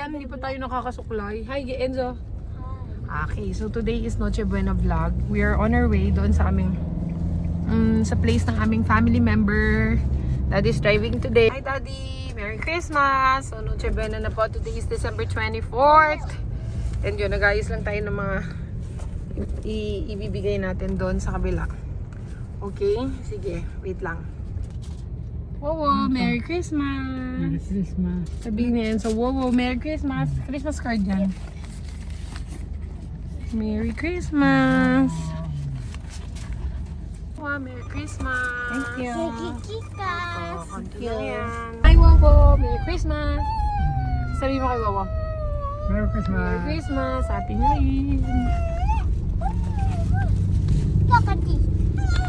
yan, hindi pa tayo nakakasuklay. Hi, Enzo. Okay, so today is Noche Buena vlog. We are on our way doon sa aming sa place ng aming family member. Daddy's driving today. Hi, Daddy! Merry Christmas! So, Noche Buena na po. Today is December 24th. And yun, nag-ayos lang tayo ng mga ibibigay natin doon sa kabila. Okay? Sige, wait lang. Wow, Merry Christmas! Merry Christmas. Sabihin niya yan. So, wow, Merry Christmas! Christmas card yan. Merry Christmas! Wow, Merry Christmas! Thank you. Kikikas. Konti lang yan. Hi, Wawo! Merry Christmas! Sabihin mo kay Wawo. Merry Christmas. Merry Christmas! Happy New Year! Kakati.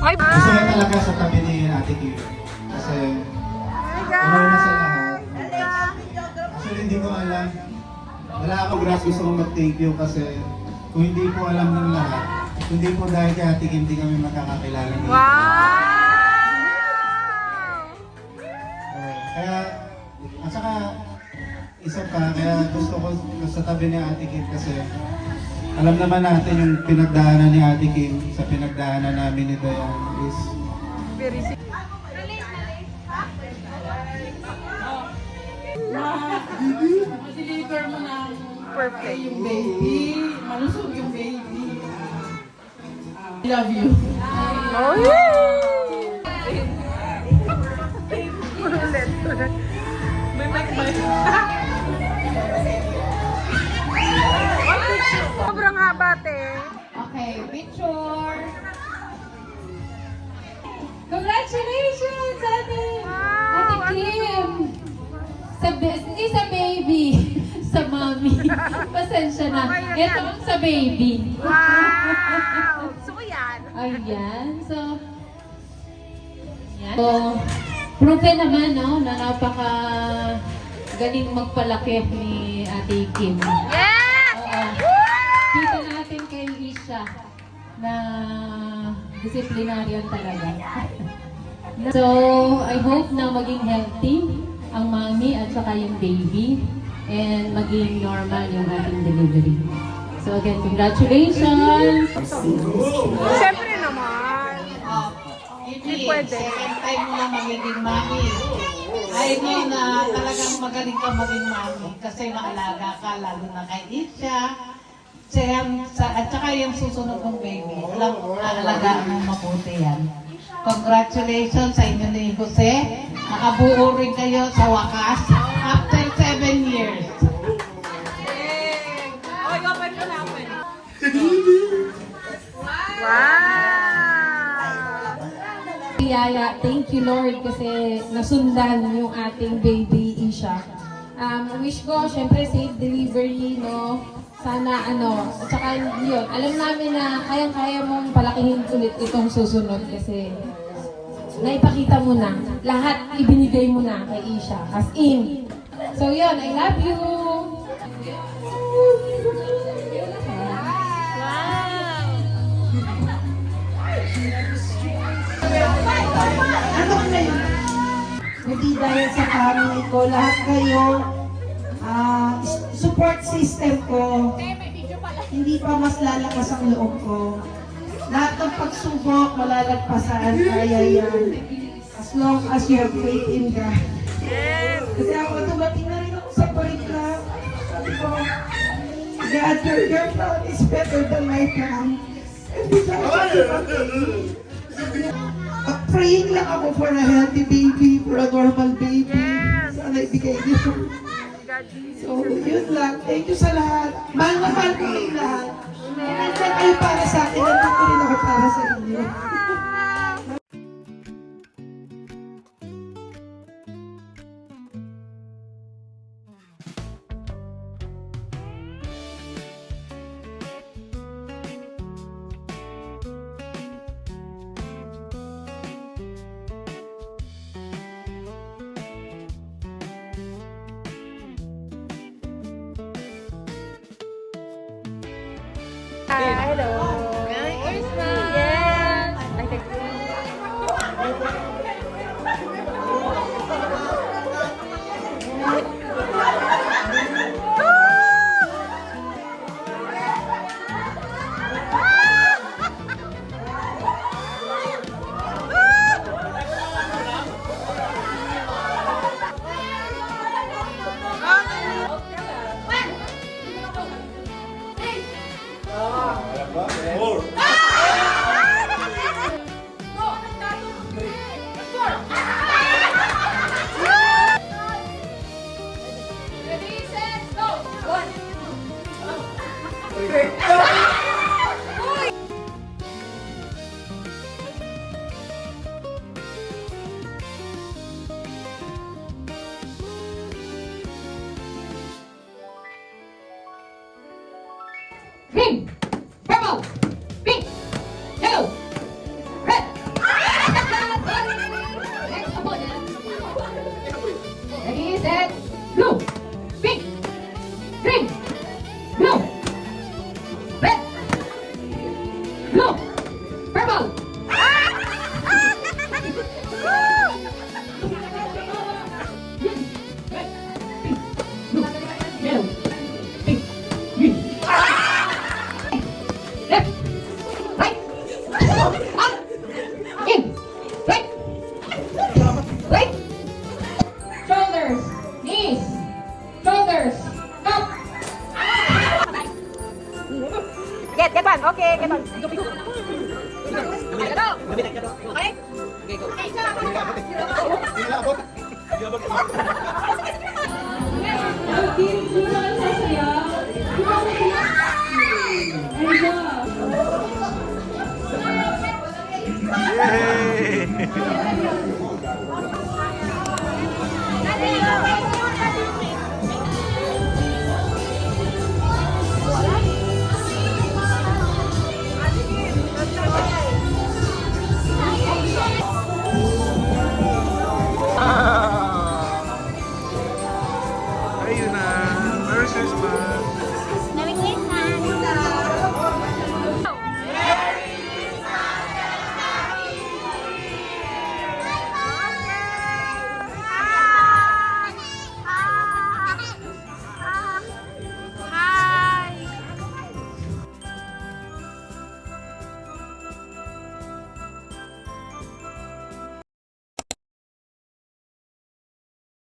Hi, Gusto bye! na talaga sa tabi ni Ate Kim. Kasi, ano na sa lahat. Actually, hindi ko alam. Wala akong grasp, gusto kong mag-thank you kasi kung hindi ko alam ng lahat, hindi po dahil kay Ate Kim, hindi kami magkakakilala ngayon. Wow! Kaya, at saka, isa pa, kaya gusto ko sa tabi ni Ate Kim kasi alam naman natin yung pinagdaanan ni Ate Kim sa pinagdaanan namin ni Dayan is Very sick. Deliver mo na Perfect. yung baby. Malusog yung baby. I love you. Oh, yeah! Ulit. May mic ba? Sobrang haba, te. Okay, picture. Congratulations, Ate! Ate Kim! Hindi sa baby, sa mommy. Pasensya na. Ito ang sa baby. Wow! So, yan. Ayan. So, yan. So, proven naman, no, na napaka galing magpalaki ni Ate Kim. Yes! Oo. Kita natin kay Isha na disciplinarian talaga. So, I hope na maging healthy ang mommy at saka yung baby and maging normal yung ating delivery. So again, congratulations! Siyempre naman. Hindi pwede. Second time mo na magiging mami. I know na talagang magaling ka maging mami kasi maalaga ka lalo na kay Isha. At saka yung susunod mong baby. Aalagaan mo mabuti yan. Congratulations sa inyo ni Jose. Nakabuo rin kayo sa wakas after 7 years. Wow! Yaya, thank you Lord kasi nasundan yung ating baby Isha. Wish ko, syempre safe delivery, no? Sana at saka yun, alam namin na kayang-kaya mong palakihin ulit itong susunod kasi naipakita mo na, lahat ibinigay mo na kay Isha, as in. So yun, I love you! Ano na yun? Hindi dahil sa family ko, lahat kayo, support system ko, hindi pa mas lalakas ang loob ko. Lahat ng pagsubok, malalagpasan, kaya yan. As long as you have faith in God. Kasi ako, dumating na rin ako sa palikla. Sabi ko, God, your plan is better than my plan. And because praying lang ako for a healthy baby, for a normal baby. Sana ibigay niyo. So, yun lang. Thank you sa lahat. Mahal na mahal ko yung lahat. Nandiyan kayo para sa akin. Nandito rin ako para sa inyo. Hello! Merry Christmas! Yes! I think Oh! green, purple, pink, yellow, red. Next opponent. Ready, set, blue, pink, green, blue, red, blue, purple. Yellow, pink, green. Left, right, up, in, right, right. Shoulders, knees, shoulders, up. Get one. Okay, get one. Okay? Ayun na. Merry Christmas. Merry Christmas.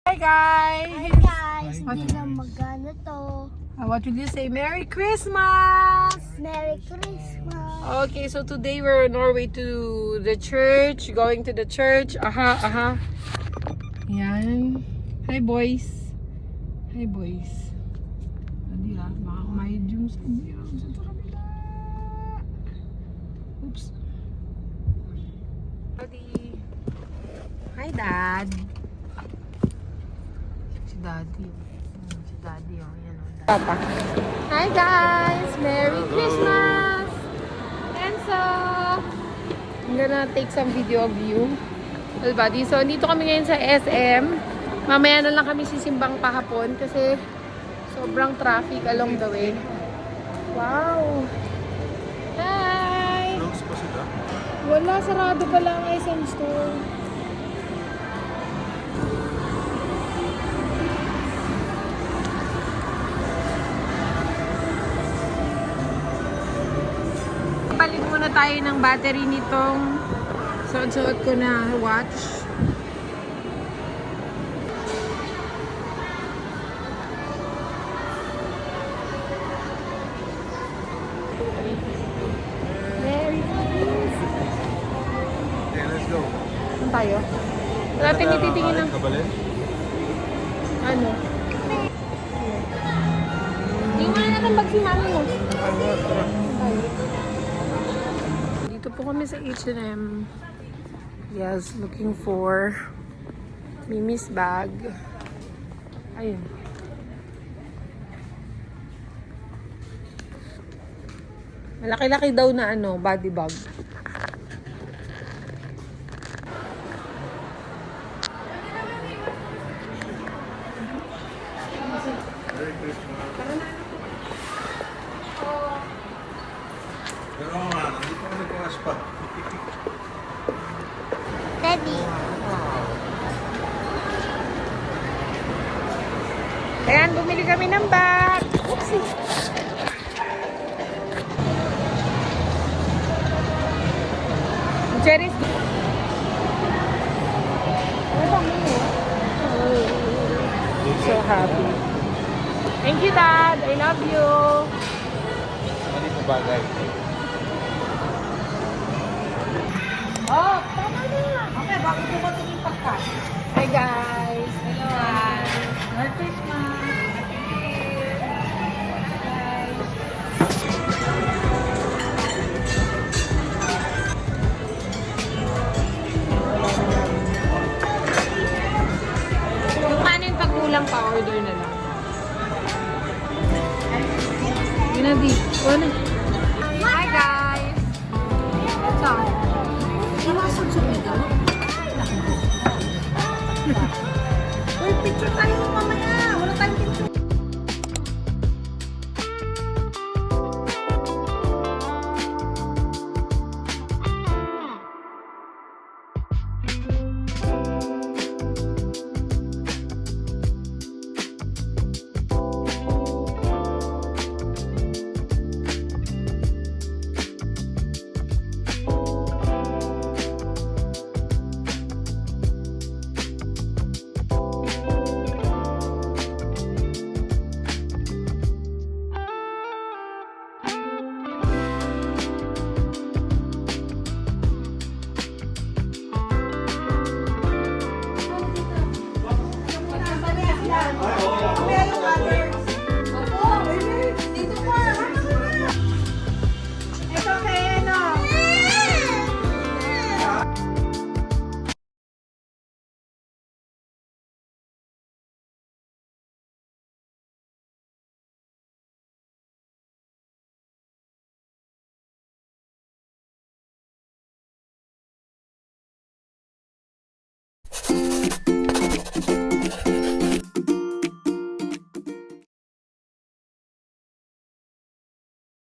Hi guys! Hi guys, hindi na magana to. What will you say? Merry Christmas! Merry Christmas. Okay, so today we're on our way to the church. Going to the church. Aha. Yan. Hi boys. Hi boys. Hindi baka kumayad yung sabi sa kabila. Oops. Daddy. Hi dad. Si daddy. Si daddy oh. Yan oh. Papa. Hi guys! Merry Christmas! And so, I'm gonna take some video of you. Well, buddy. So, dito kami ngayon sa SM. Mamaya na lang kami sisimbang pahapon kasi sobrang traffic along the way. Wow! Hi! Close pa sila. Wala, sarado pala ang SM store. Palit muna tayo ng battery nitong suot-suot ko na watch. Merry Christmas! Okay, let's go. Saan tayo? Wala tayong titingin ng Kabalin? ano. Hindi mo na natin bag si mami mo. Dito po kami sa H&M. Yes, looking for Mimi's bag. Ayun. Malaki-laki daw na ano, body bag. Merry Christmas. Pero nga, hindi pa ako nagpakas pa. Daddy. Ayan, bumili kami ng bag. Oopsie. Cherries. So happy. Thank you, Dad. I love you. Ano po bagay? Oh, tama na. Okay, bago pumating yung pagka. Hi, guys. Hello. Merry Christmas. Yung kanin pag kulang pa, order na lang. Yun na, di. Dali. Hi guys! So, Uy, picture tayo!